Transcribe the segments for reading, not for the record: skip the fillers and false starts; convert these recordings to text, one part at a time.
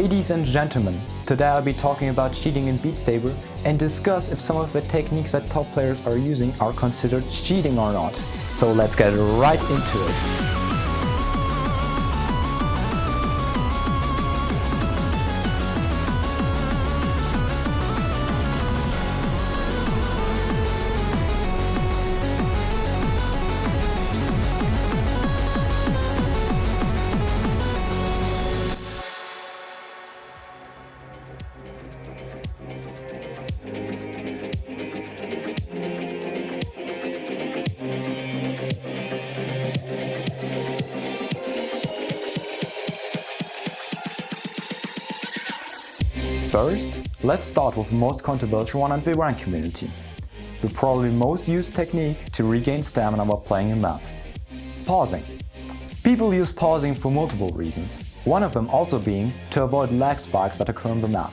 Ladies and gentlemen, today I'll be talking about cheating in Beat Saber and discuss if some of the techniques that top players are using are considered cheating or not. So let's get right into it. First, let's start with the most controversial one in the rank community. The probably most used technique to regain stamina while playing a map. Pausing. People use pausing for multiple reasons, one of them also being to avoid lag spikes that occur on the map.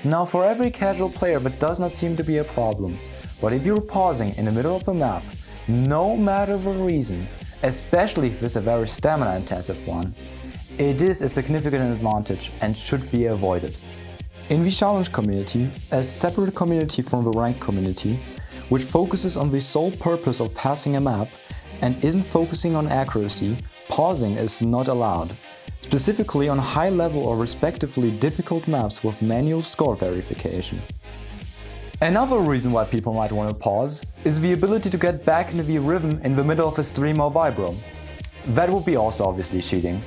Now for every casual player that does not seem to be a problem, but if you're pausing in the middle of the map, no matter the reason, especially if it's a very stamina intensive one, it is a significant advantage and should be avoided. In the challenge community, a separate community from the rank community, which focuses on the sole purpose of passing a map and isn't focusing on accuracy, pausing is not allowed, specifically on high level or respectively difficult maps with manual score verification. Another reason why people might want to pause is the ability to get back into the rhythm in the middle of a stream or vibro. That would be also obviously cheating.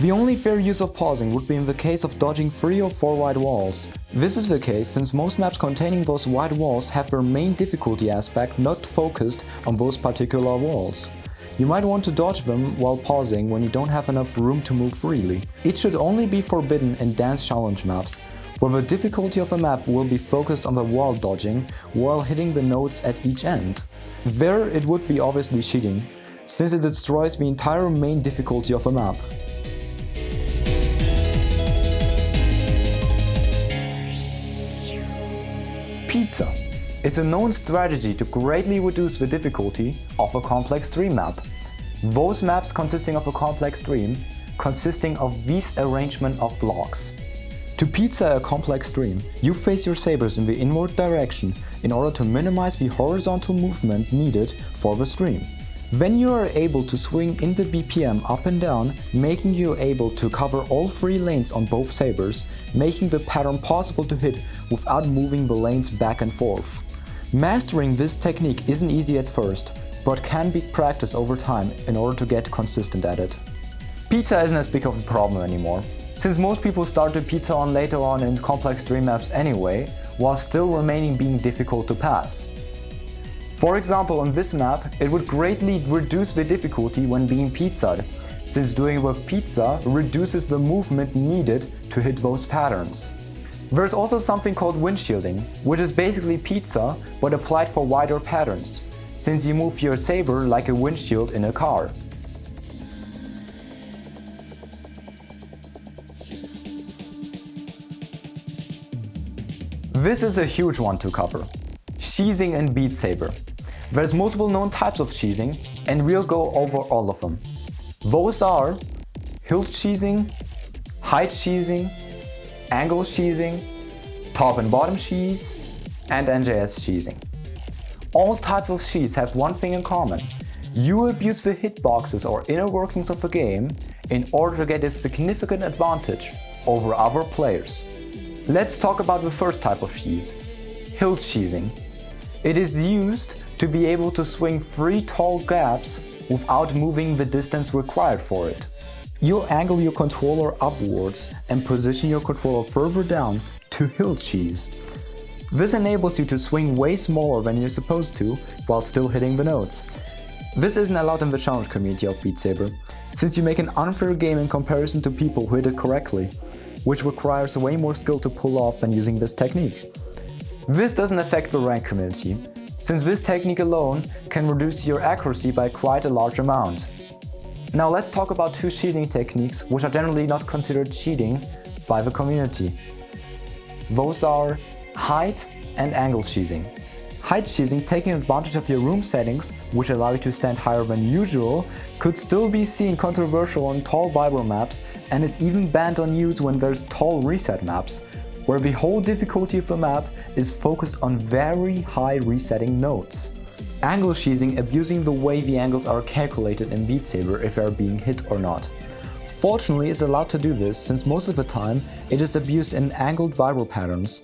The only fair use of pausing would be in the case of dodging 3 or 4 white walls. This is the case since most maps containing those white walls have their main difficulty aspect not focused on those particular walls. You might want to dodge them while pausing when you don't have enough room to move freely. It should only be forbidden in dance challenge maps, where the difficulty of a map will be focused on the wall dodging while hitting the nodes at each end. There it would be obviously cheating, since it destroys the entire main difficulty of a map. Pizza. It's a known strategy to greatly reduce the difficulty of a complex stream map. Those maps consisting of a complex stream, consisting of this arrangement of blocks. To pizza a complex stream, you face your sabers in the inward direction in order to minimize the horizontal movement needed for the stream. Then you are able to swing in the BPM up and down, making you able to cover all 3 lanes on both sabers, making the pattern possible to hit without moving the lanes back and forth. Mastering this technique isn't easy at first, but can be practiced over time in order to get consistent at it. Pizza isn't as big of a problem anymore, since most people start to pizza on later on in complex stream maps anyway, while still remaining being difficult to pass. For example, on this map, it would greatly reduce the difficulty when being pizzaed, since doing it with pizza reduces the movement needed to hit those patterns. There's also something called windshielding, which is basically pizza but applied for wider patterns, since you move your saber like a windshield in a car. This is a huge one to cover. Cheesing in Beat Saber. There's multiple known types of cheesing, and we'll go over all of them. Those are Hilt cheesing, height cheesing, angle cheesing, top and bottom cheese, and NJS-Cheesing. All types of cheese have one thing in common. You abuse the hitboxes or inner workings of the game in order to get a significant advantage over other players. Let's talk about the first type of cheese, Hilt cheesing. It is used to be able to swing 3 tall gaps without moving the distance required for it. You angle your controller upwards and position your controller further down to Hilt cheese. This enables you to swing way smaller than you're supposed to while still hitting the notes. This isn't allowed in the challenge community of Beat Saber, since you make an unfair game in comparison to people who hit it correctly, which requires way more skill to pull off than using this technique. This doesn't affect the rank community, since this technique alone can reduce your accuracy by quite a large amount. Now let's talk about 2 cheesing techniques which are generally not considered cheating by the community. Those are height and angle cheesing. Height cheesing, taking advantage of your room settings, which allow you to stand higher than usual, could still be seen controversial on tall vibro maps and is even banned on use when there's tall reset maps, where the whole difficulty of the map is focused on very high resetting nodes. Angle cheesing, abusing the way the angles are calculated in Beat Saber if they are being hit or not. Fortunately, it's allowed to do this since most of the time it is abused in angled vibro patterns,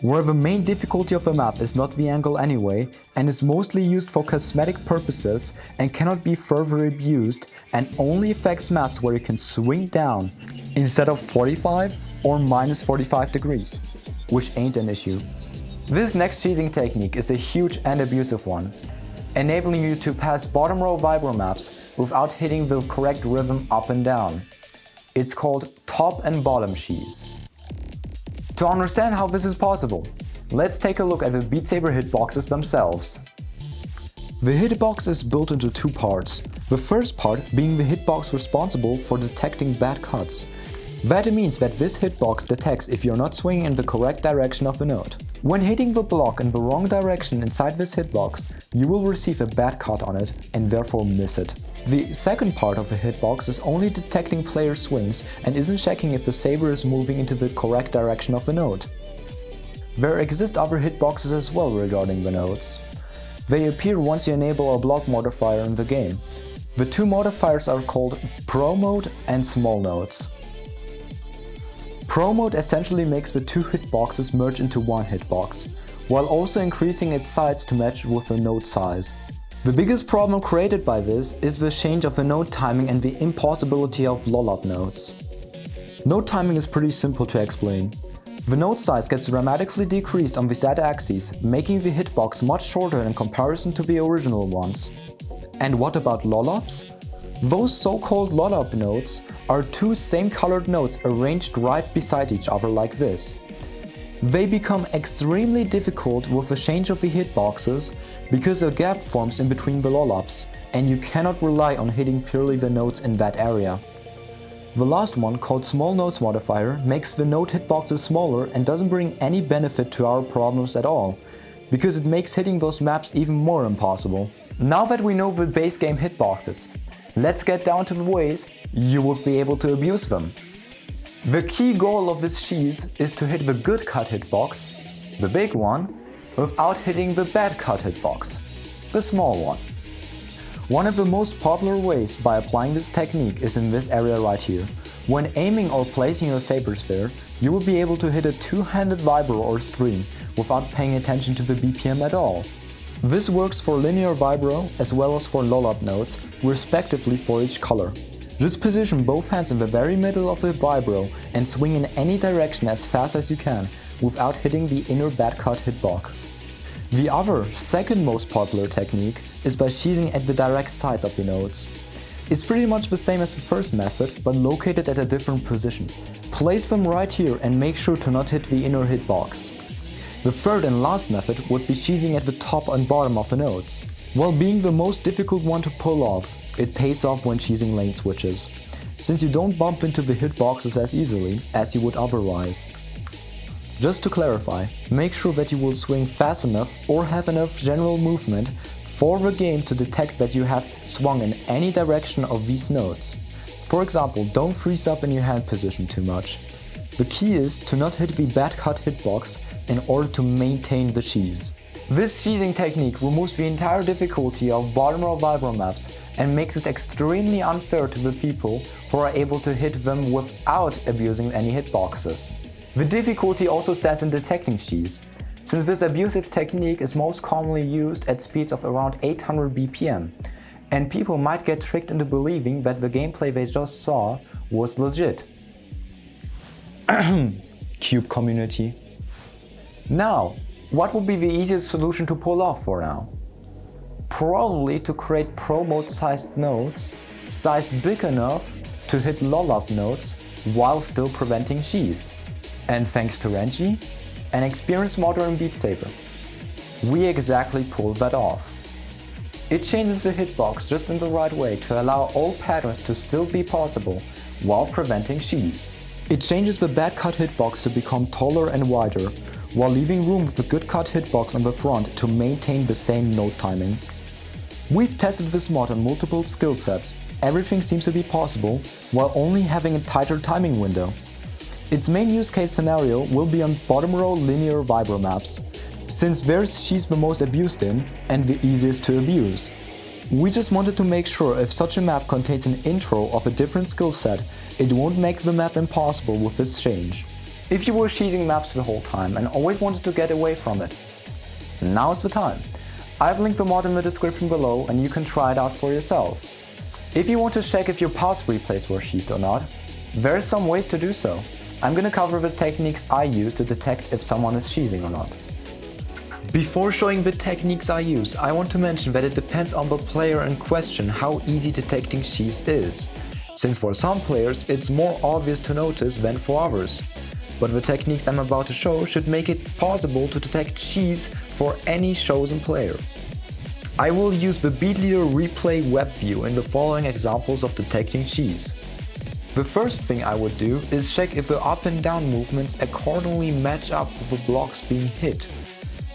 where the main difficulty of the map is not the angle anyway and is mostly used for cosmetic purposes and cannot be further abused and only affects maps where you can swing down instead of 45 or minus 45 degrees, which ain't an issue. This next cheesing technique is a huge and abusive one, enabling you to pass bottom row vibro maps without hitting the correct rhythm up and down. It's called top and bottom cheese. To understand how this is possible, let's take a look at the Beat Saber hitboxes themselves. The hitbox is built into two parts, the first part being the hitbox responsible for detecting bad cuts. That means that this hitbox detects if you're not swinging in the correct direction of the note. When hitting the block in the wrong direction inside this hitbox, you will receive a bad cut on it and therefore miss it. The second part of the hitbox is only detecting player swings and isn't checking if the saber is moving into the correct direction of the note. There exist other hitboxes as well regarding the notes. They appear once you enable a block modifier in the game. The two modifiers are called Pro Mode and Small Notes. Pro Mode essentially makes the two hitboxes merge into one hitbox, while also increasing its size to match with the note size. The biggest problem created by this is the change of the note timing and the impossibility of loll-up notes. Note timing is pretty simple to explain. The note size gets dramatically decreased on the z-axis, making the hitbox much shorter in comparison to the original ones. And what about loll-ups? Those so-called loll-up notes are two same-colored notes arranged right beside each other like this. They become extremely difficult with the change of the hitboxes because a gap forms in between the loll-ups, and you cannot rely on hitting purely the notes in that area. The last one, called Small Notes modifier, makes the note hitboxes smaller and doesn't bring any benefit to our problems at all, because it makes hitting those maps even more impossible. Now that we know the base game hitboxes, let's get down to the ways you would be able to abuse them. The key goal of this cheese is to hit the good cut hitbox, the big one, without hitting the bad cut hitbox, the small one. One of the most popular ways by applying this technique is in this area right here. When aiming or placing your sabers there, you will be able to hit a two-handed vibro or stream without paying attention to the BPM at all. This works for linear vibro as well as for loll-up notes, respectively for each color. Just position both hands in the very middle of the vibro and swing in any direction as fast as you can without hitting the inner bad cut hitbox. The other, second most popular technique is by cheesing at the direct sides of the notes. It's pretty much the same as the first method, but located at a different position. Place them right here and make sure to not hit the inner hitbox. The third and last method would be cheesing at the top and bottom of the notes. While being the most difficult one to pull off, it pays off when cheesing lane switches, since you don't bump into the hitboxes as easily as you would otherwise. Just to clarify, make sure that you will swing fast enough or have enough general movement for the game to detect that you have swung in any direction of these notes. For example, don't freeze up in your hand position too much. The key is to not hit the bad cut hitbox in order to maintain the cheese. This cheesing technique removes the entire difficulty of bottom row vibro maps and makes it extremely unfair to the people who are able to hit them without abusing any hitboxes. The difficulty also stands in detecting cheese, since this abusive technique is most commonly used at speeds of around 800 BPM, and people might get tricked into believing that the gameplay they just saw was legit. Cube community. Now, what would be the easiest solution to pull off for now? Probably to create Pro Mode sized notes, sized big enough to hit loll-up notes while still preventing cheese. And thanks to Renji, an experienced modder in Beat Saber, we exactly pulled that off. It changes the hitbox just in the right way to allow all patterns to still be possible while preventing cheese. It changes the bad cut hitbox to become taller and wider, while leaving room with the good cut hitbox on the front to maintain the same note timing. We've tested this mod on multiple skill sets, everything seems to be possible while only having a tighter timing window. Its main use case scenario will be on bottom row linear vibro maps, since there's cheese the most abused in and the easiest to abuse. We just wanted to make sure if such a map contains an intro of a different skill set, it won't make the map impossible with this change. If you were cheesing maps the whole time and always wanted to get away from it, now's the time. I've linked the mod in the description below and you can try it out for yourself. If you want to check if your past replays were cheesed or not, there's some ways to do so. I'm gonna cover the techniques I use to detect if someone is cheesing or not. Before showing the techniques I use, I want to mention that it depends on the player in question how easy detecting cheese is, since for some players it's more obvious to notice than for others. But the techniques I'm about to show should make it possible to detect cheese for any chosen player. I will use the Beat Leader replay web view in the following examples of detecting cheese. The first thing I would do is check if the up and down movements accordingly match up with the blocks being hit.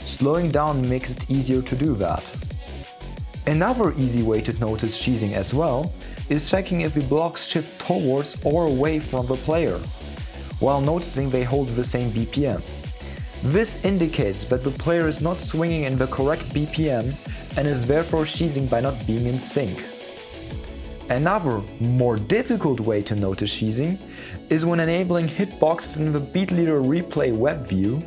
Slowing down makes it easier to do that. Another easy way to notice cheesing as well is checking if the blocks shift towards or away from the player, while noticing they hold the same BPM. This indicates that the player is not swinging in the correct BPM and is therefore cheesing by not being in sync. Another, more difficult way to notice cheesing is when enabling hitboxes in the Beat Leader replay web view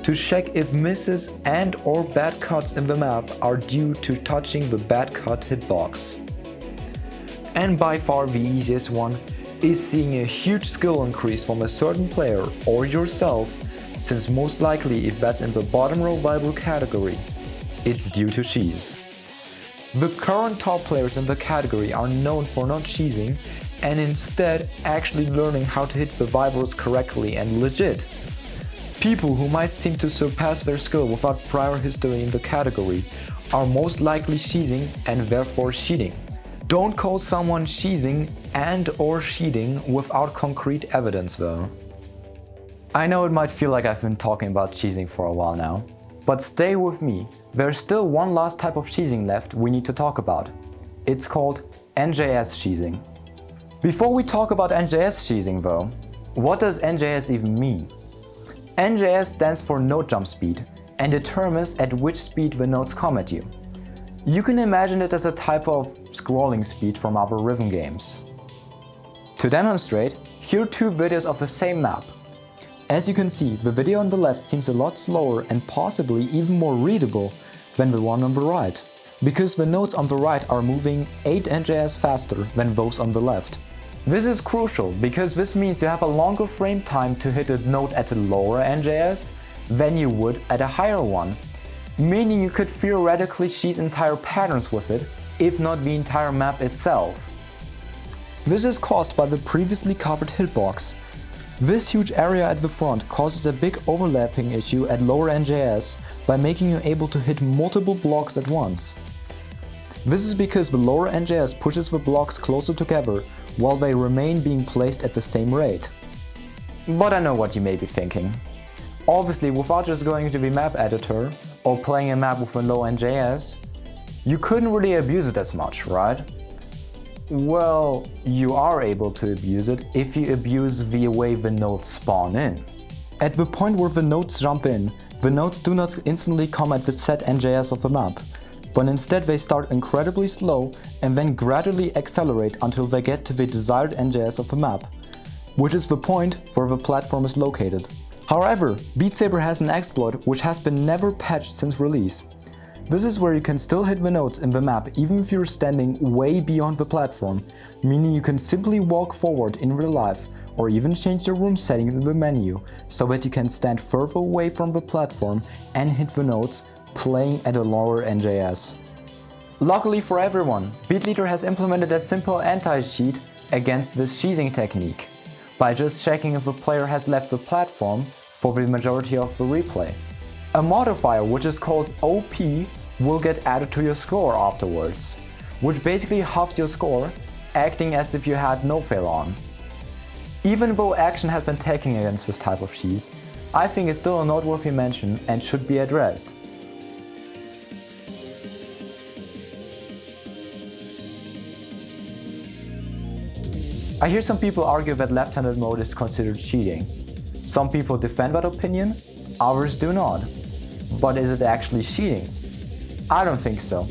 to check if misses and or bad cuts in the map are due to touching the bad cut hitbox. And by far the easiest one is seeing a huge skill increase from a certain player or yourself, since most likely if that's in the bottom row vibro category, it's due to cheese. The current top players in the category are known for not cheesing and instead actually learning how to hit the vibros correctly and legit. People who might seem to surpass their skill without prior history in the category are most likely cheesing and therefore cheating. Don't call someone cheesing and or cheating without concrete evidence though. I know it might feel like I've been talking about cheesing for a while now, but stay with me. There's still one last type of cheesing left we need to talk about. It's called NJS-Cheesing. Before we talk about NJS-Cheesing though, what does NJS even mean? NJS stands for note jump speed and determines at which speed the notes come at you. You can imagine it as a type of scrolling speed from other rhythm games. To demonstrate, here are two videos of the same map. As you can see, the video on the left seems a lot slower and possibly even more readable than the one on the right, because the notes on the right are moving 8 NJS faster than those on the left. This is crucial because this means you have a longer frame time to hit a note at a lower NJS than you would at a higher one, meaning you could theoretically cheese entire patterns with it, if not the entire map itself. This is caused by the previously covered hitbox. This huge area at the front causes a big overlapping issue at lower NJS by making you able to hit multiple blocks at once. This is because the lower NJS pushes the blocks closer together while they remain being placed at the same rate. But I know what you may be thinking. Obviously, without just going to the map editor or playing a map with a low NJS, you couldn't really abuse it as much, right? Well, you are able to abuse it if you abuse the way the notes spawn in. At the point where the notes jump in, the notes do not instantly come at the set NJS of the map, but instead they start incredibly slow and then gradually accelerate until they get to the desired NJS of the map, which is the point where the platform is located. However, Beat Saber has an exploit which has been never patched since release. This is where you can still hit the notes in the map even if you're standing way beyond the platform, meaning you can simply walk forward in real life or even change your room settings in the menu so that you can stand further away from the platform and hit the notes, playing at a lower NJS. Luckily for everyone, Beat Leader has implemented a simple anti-cheat against this cheesing technique, by just checking if the player has left the platform for the majority of the replay. A modifier which is called OP will get added to your score afterwards, which basically halves your score, acting as if you had no fail on. Even though action has been taken against this type of cheese, I think it's still a noteworthy mention and should be addressed. I hear some people argue that left-handed mode is considered cheating. Some people defend that opinion, others do not. But is it actually cheating? I don't think so.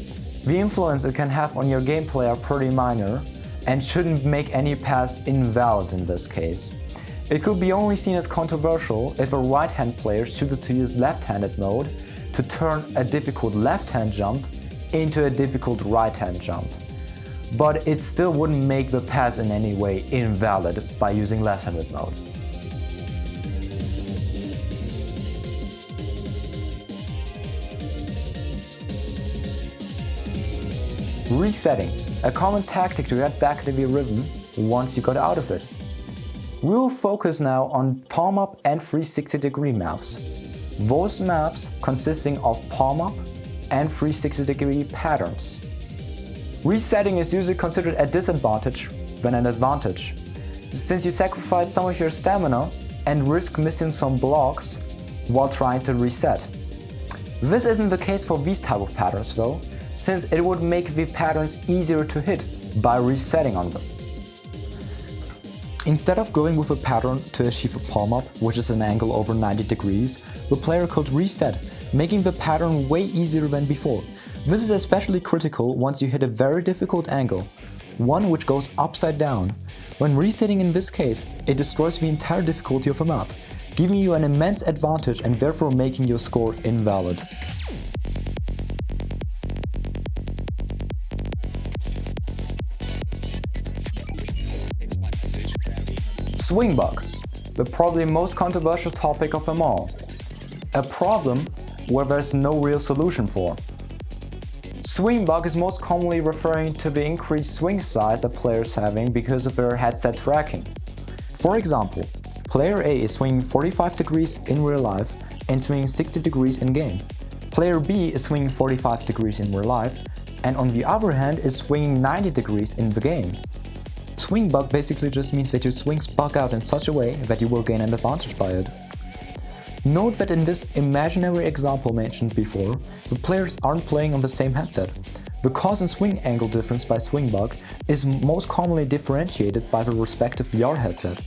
The influence it can have on your gameplay are pretty minor and shouldn't make any pass invalid in this case. It could be only seen as controversial if a right-hand player chooses to use left-handed mode to turn a difficult left-hand jump into a difficult right-hand jump. But it still wouldn't make the pass in any way invalid by using left-handed mode. Resetting, a common tactic to get back into the rhythm once you got out of it. We will focus now on palm-up and 360-degree maps. Those maps consisting of palm-up and 360-degree patterns. Resetting is usually considered a disadvantage than an advantage, since you sacrifice some of your stamina and risk missing some blocks while trying to reset. This isn't the case for these type of patterns though, since it would make the patterns easier to hit by resetting on them. Instead of going with a pattern to achieve a palm-up, which is an angle over 90 degrees, the player could reset, making the pattern way easier than before. This is especially critical once you hit a very difficult angle, one which goes upside down. When resetting in this case, it destroys the entire difficulty of a map, giving you an immense advantage and therefore making your score invalid. Swingbug, the probably most controversial topic of them all. A problem where there's no real solution for. Swingbug is most commonly referring to the increased swing size a player is having because of their headset tracking. For example, player A is swinging 45 degrees in real life and swinging 60 degrees in game. Player B is swinging 45 degrees in real life and on the other hand is swinging 90 degrees in the game. Swingbug basically just means that your swings bug out in such a way that you will gain an advantage by it. Note that in this imaginary example mentioned before, the players aren't playing on the same headset. The cause and swing angle difference by Swingbug is most commonly differentiated by the respective VR headset.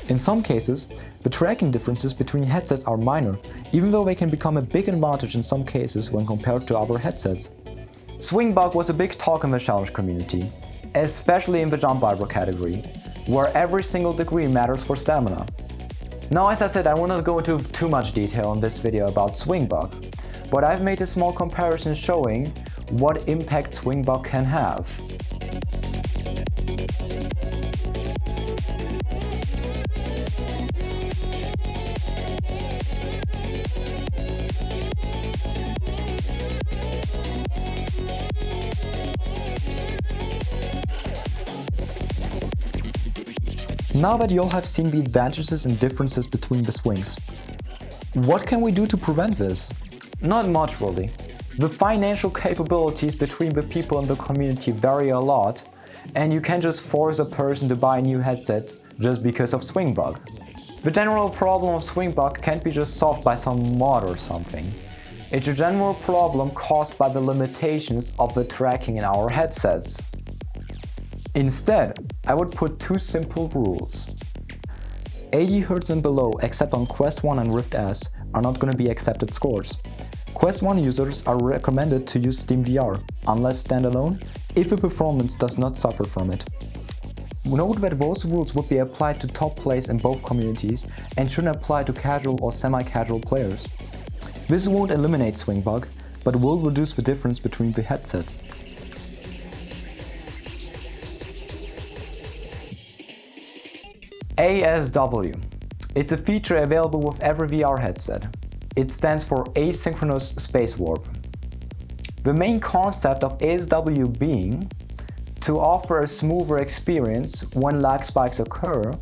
In some cases, the tracking differences between headsets are minor, even though they can become a big advantage in some cases when compared to other headsets. Swingbug was a big talk in the challenge community, especially in the jump vibro category, where every single degree matters for stamina. Now, as I said, I will not go into too much detail in this video about Swingbug, but I've made a small comparison showing what impact Swingbug can have. Now that you all have seen the advantages and differences between the swings, what can we do to prevent this? Not much really. The financial capabilities between the people in the community vary a lot, and you can't just force a person to buy a new headset just because of Swingbug. The general problem of Swingbug can't be just solved by some mod or something. It's a general problem caused by the limitations of the tracking in our headsets. Instead, I would put two simple rules. 80 Hz and below, except on Quest 1 and Rift S, are not going to be accepted scores. Quest 1 users are recommended to use SteamVR, unless standalone, if the performance does not suffer from it. Note that those rules would be applied to top players in both communities and shouldn't apply to casual or semi-casual players. This won't eliminate Swingbug, but will reduce the difference between the headsets. ASW. It's a feature available with every VR headset. It stands for Asynchronous Space Warp. The main concept of ASW being to offer a smoother experience when lag spikes occur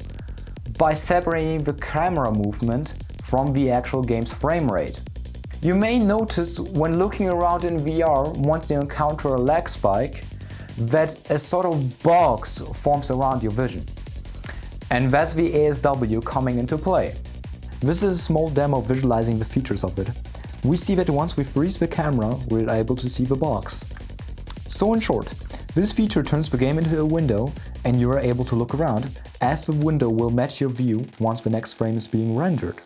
by separating the camera movement from the actual game's frame rate. You may notice when looking around in VR once you encounter a lag spike that a sort of box forms around your vision. And that's the ASW coming into play. This is a small demo visualizing the features of it. We see that once we freeze the camera, we're able to see the box. So in short, This feature turns the game into a window and you are able to look around, as the window will match your view once the next frame is being rendered.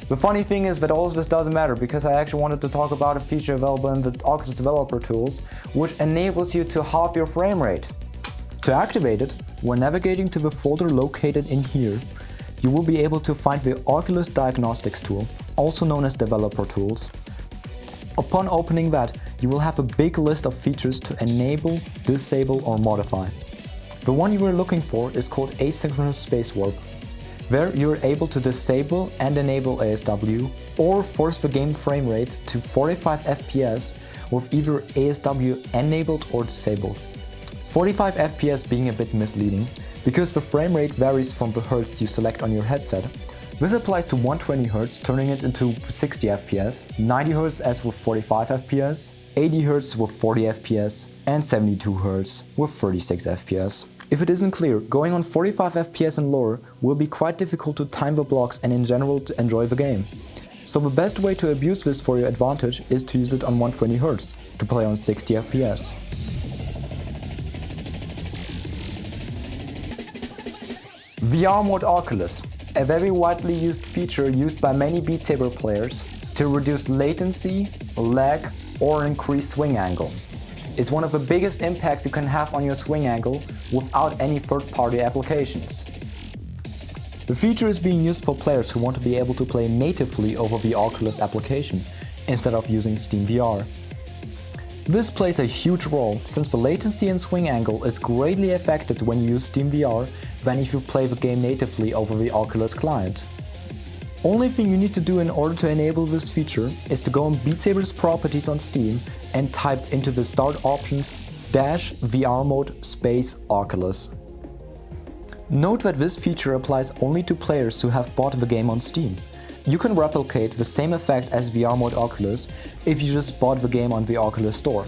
The funny thing is that all of this doesn't matter, because I actually wanted to talk about a feature available in the Oculus developer tools which enables you to halve your frame rate. To activate it, when navigating to the folder located in here, you will be able to find the Oculus Diagnostics tool, also known as Developer Tools. Upon opening that, you will have a big list of features to enable, disable or modify. The one you are looking for is called Asynchronous Space Warp. There you are able to disable and enable ASW or force the game frame rate to 45 FPS with either ASW enabled or disabled. 45 FPS being a bit misleading, because the frame rate varies from the hertz you select on your headset. This applies to 120 Hz, turning it into 60 FPS, 90 Hz as with 45 FPS, 80 Hz with 40 FPS, and 72 Hz with 36 FPS. If it isn't clear, going on 45 FPS and lower will be quite difficult to time the blocks and in general to enjoy the game. So the best way to abuse this for your advantage is to use it on 120 Hz, to play on 60 FPS. Vrmode Oculus, a very widely used feature used by many Beat Saber players to reduce latency, lag, or increase swing angle. It's one of the biggest impacts you can have on your swing angle without any third-party applications. The feature is being used for players who want to be able to play natively over the Oculus application instead of using Steam VR. This plays a huge role, since the latency and swing angle is greatly affected when you use Steam VR than if you play the game natively over the Oculus client. Only thing you need to do in order to enable this feature is to go on Beat Saber's properties on Steam and type into the start options -Vrmode space Oculus. Note that this feature applies only to players who have bought the game on Steam. You can replicate the same effect as Vrmode Oculus if you just bought the game on the Oculus Store.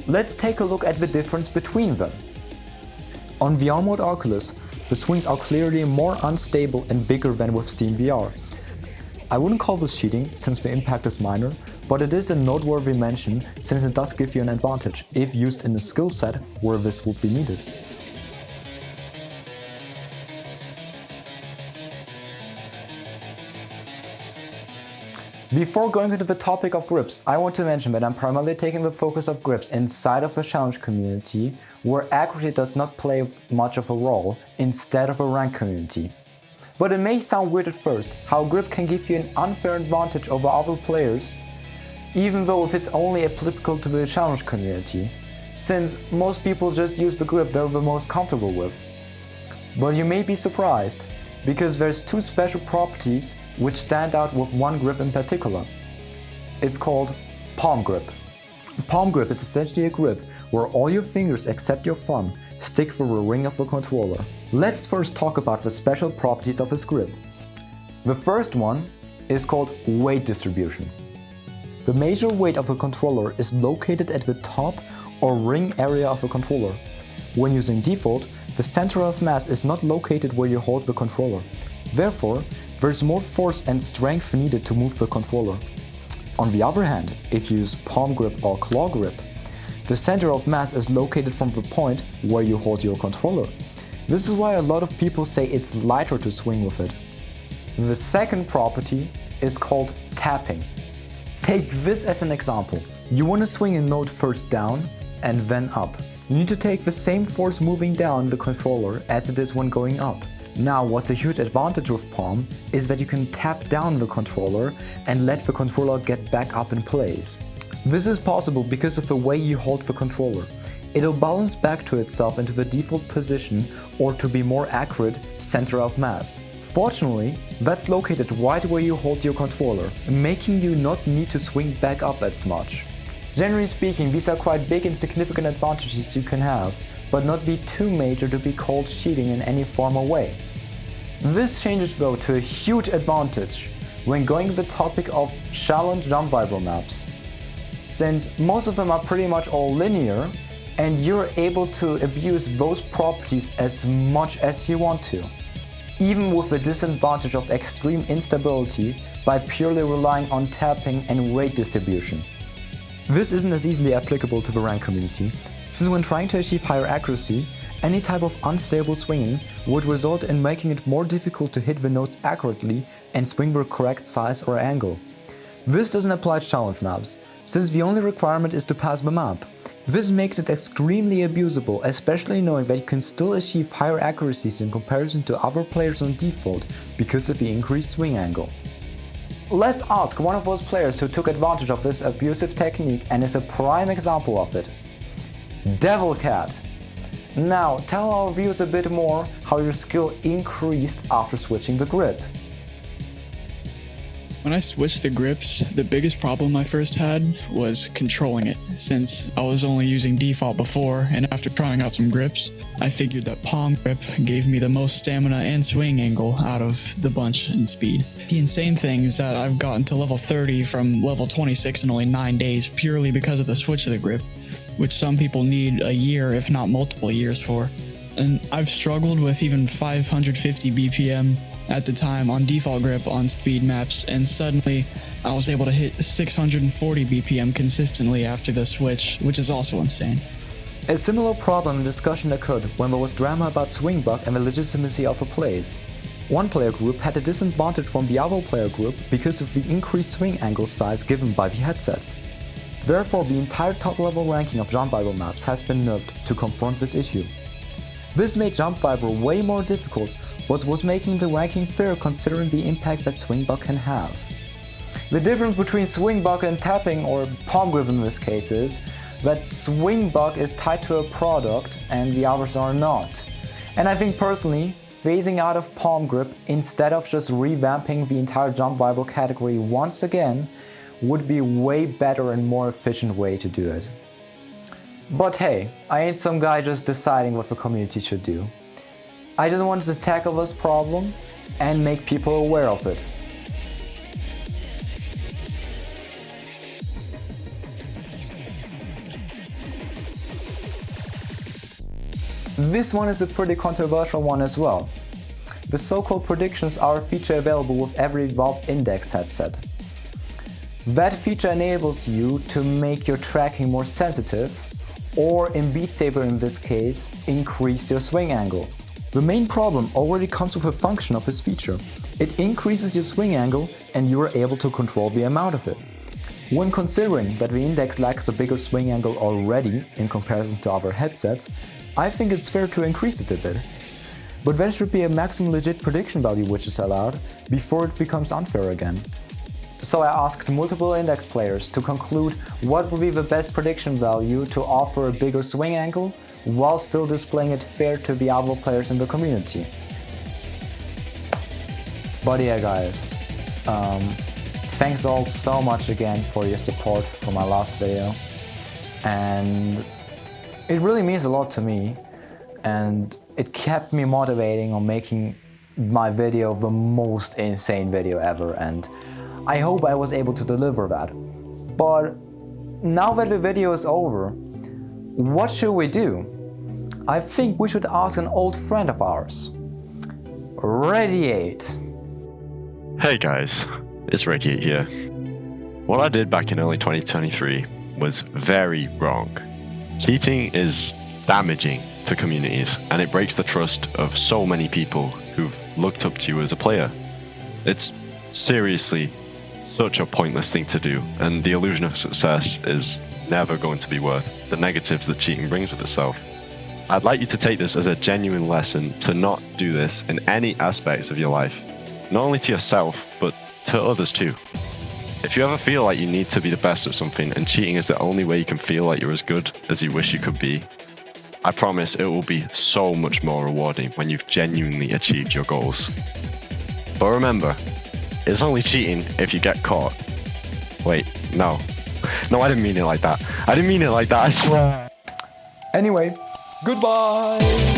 Let's take a look at the difference between them. On Vrmode Oculus, the swings are clearly more unstable and bigger than with Steam VR. I wouldn't call this cheating, since the impact is minor, but it is a noteworthy mention, since it does give you an advantage if used in a skill set where this would be needed. Before going into the topic of grips, I want to mention that I'm primarily taking the focus of grips inside of the challenge community, where accuracy does not play much of a role, instead of a rank community. But it may sound weird at first, how grip can give you an unfair advantage over other players, even though if it's only applicable to the challenge community, since most people just use the grip they're the most comfortable with. But you may be surprised, because there's two special properties which stand out with one grip in particular. It's called palm grip. Palm grip is essentially a grip where all your fingers except your thumb stick through the ring of the controller. Let's first talk about the special properties of this grip. The first one is called weight distribution. The major weight of a controller is located at the top or ring area of a controller. When using default, the center of mass is not located where you hold the controller. Therefore, there's more force and strength needed to move the controller. On the other hand, if you use palm grip or claw grip, the center of mass is located from the point where you hold your controller. This is why a lot of people say it's lighter to swing with it. The second property is called tapping. Take this as an example. You want to swing a note first down and then up. You need to take the same force moving down the controller as it is when going up. Now, what's a huge advantage with palm is that you can tap down the controller and let the controller get back up in place. This is possible because of the way you hold the controller. It'll balance back to itself into the default position, or to be more accurate, center of mass. Fortunately, that's located right where you hold your controller, making you not need to swing back up as much. Generally speaking, these are quite big and significant advantages you can have, but not be too major to be called cheating in any formal way. This changes though to a huge advantage when going to the topic of challenge jump vibro maps, since most of them are pretty much all linear and you're able to abuse those properties as much as you want to, even with the disadvantage of extreme instability by purely relying on tapping and weight distribution. This isn't as easily applicable to the rank community, since when trying to achieve higher accuracy, any type of unstable swinging would result in making it more difficult to hit the notes accurately and swing the correct size or angle. This doesn't apply to challenge maps, since the only requirement is to pass the map. This makes it extremely abusable, especially knowing that you can still achieve higher accuracies in comparison to other players on default because of the increased swing angle. Let's ask one of those players who took advantage of this abusive technique and is a prime example of it. Devil Cat. Now tell our viewers a bit more how your skill increased after switching the grip. When I switched the grips, the biggest problem I first had was controlling it, since I was only using default before, and after trying out some grips, I figured that palm grip gave me the most stamina and swing angle out of the bunch in speed. The insane thing is that I've gotten to level 30 from level 26 in only 9 days purely because of the switch of the grip, which some people need a year if not multiple years for. And I've struggled with even 550 BPM at the time on default grip on speed maps, and suddenly I was able to hit 640 BPM consistently after the switch, which is also insane. A similar problem and discussion occurred when there was drama about Swingbug and the legitimacy of her plays. One player group had a disadvantage from the other player group because of the increased swing angle size given by the headsets. Therefore, the entire top level ranking of jump viber maps has been nerfed to confront this issue. This made jump viber way more difficult, but was making the ranking fair considering the impact that Swingbug can have. The difference between Swingbug and tapping, or palm grip in this case, is that Swingbug is tied to a product and the others are not. And I think personally, phasing out of palm grip instead of just revamping the entire jump viber category once again would be a way better and more efficient way to do it. But hey, I ain't some guy just deciding what the community should do. I just wanted to tackle this problem and make people aware of it. This one is a pretty controversial one as well. The so-called predictions are a feature available with every Valve Index headset. That feature enables you to make your tracking more sensitive, or in Beat Saber in this case, increase your swing angle. The main problem already comes with a function of this feature. It increases your swing angle and you are able to control the amount of it. When considering that the Index lacks a bigger swing angle already in comparison to other headsets, I think it's fair to increase it a bit. But there should be a maximum legit prediction value which is allowed before it becomes unfair again. So I asked multiple Index players to conclude what would be the best prediction value to offer a bigger swing angle while still displaying it fair to the other players in the community. But yeah guys, thanks all so much again for your support for my last video, and it really means a lot to me, and it kept me motivating on making my video the most insane video ever, and I hope I was able to deliver that. But now that the video is over, what should we do? I think we should ask an old friend of ours. Radiate. Hey guys, it's Radiate here. What I did back in early 2023 was very wrong. Cheating is damaging to communities, and it breaks the trust of so many people who've looked up to you as a player. It's seriously such a pointless thing to do, and the illusion of success is never going to be worth the negatives that cheating brings with itself. I'd like you to take this as a genuine lesson to not do this in any aspects of your life, not only to yourself, but to others too. If you ever feel like you need to be the best at something and cheating is the only way you can feel like you're as good as you wish you could be, I promise it will be so much more rewarding when you've genuinely achieved your goals. But remember, it's only cheating if you get caught. Wait, no, I didn't mean it like that. I swear. Anyway, goodbye!